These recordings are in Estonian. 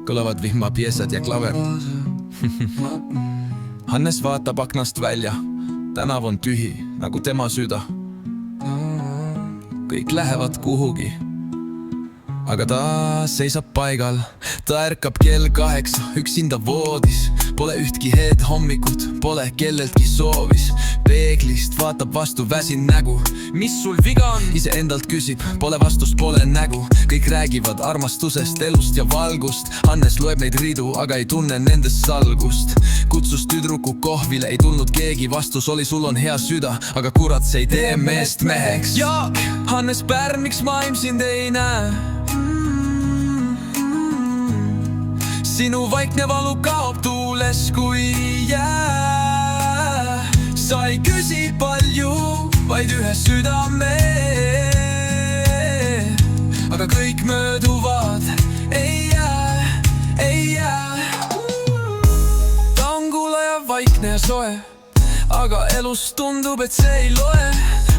kõlavad vihmapiesad ja klaver. Hannes vaatab aknast välja, tänav on tühi nagu tema süda. Kõik lähevad kuhugi, aga ta seisab paigal. Ta ärkab kell 8 üksinda voodis. Pole ühtki head hommikut, pole kelleltki soovis. Peeglist vaatab vastu väsin nägu. Mis sul viga on? Iseendalt küsib, pole vastust, pole nägu. Kõik räägivad armastusest, elust ja valgust. Hannes loeb neid ridu, aga ei tunne nendest salgust. Kutsus tüdruku kohvile, ei tulnud keegi. Vastus oli, sul on hea süda, aga kurat, see ei tee meest meheks. Jaak, Hannes Pärn, miks maailm sind ei näe? Sinu vaikne valu kaob tuules kui jää. Sa ei küsi palju, vaid ühe südame. Aga kõik mööduvad, ei jää, ei jää. Ta on kuulaja vaikne ja soe, aga elus tundub, et see ei loe.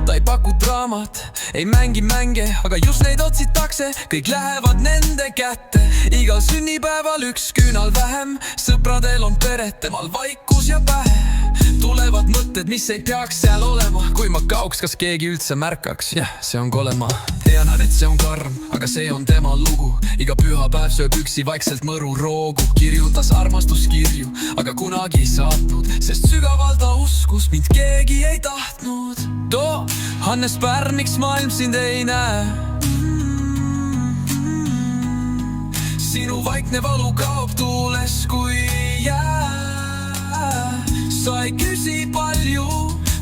Ta ei paku draamat, ei mängi mänge, aga just neid otsitakse. Kõik lähevad nende kätte, igal sünnipäeval üks küünal vähem. Sõpradel on peret, temal vaikus ja pähe. Tulevad mõtted, mis ei peaks seal olema. Kui ma kauks, kas keegi üldse märkaks? Jah, see on kole ma. Tean, et see on karm, aga see on tema lugu. Iga pühapäev sööb üksi vaikselt mõru roogu. Kirjutas armastuskirju, aga kunagi ei saatnud, sest sügavalt ta uskus, mind keegi ei tahtnud. Too, Hannes Pärn, miks maailm sind ei näe? Sinu vaikne valu kaob tuules kui jää. Sa ei küsi palju,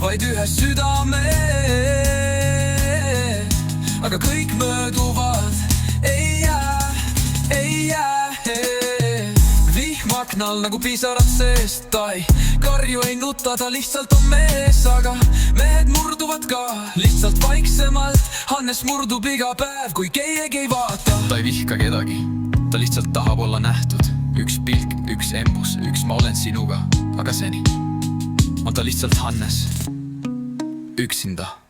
vaid ühe südame. Aga kõik mööduvad, ei jää, ei jää. Vihmaknal nagu pisarad seest, ta ei karju, ei nuta, ta lihtsalt on mees. Aga mehed murduvad ka, lihtsalt vaiksemalt. Hannes murdub iga päev, kui keegi ei vaata. Ta ei vihka kedagi, ta lihtsalt tahab olla nähtud. Üks pilk, üks embus, üks ma olen sinuga. Aga seni on ta lihtsalt Hannes, üksinda.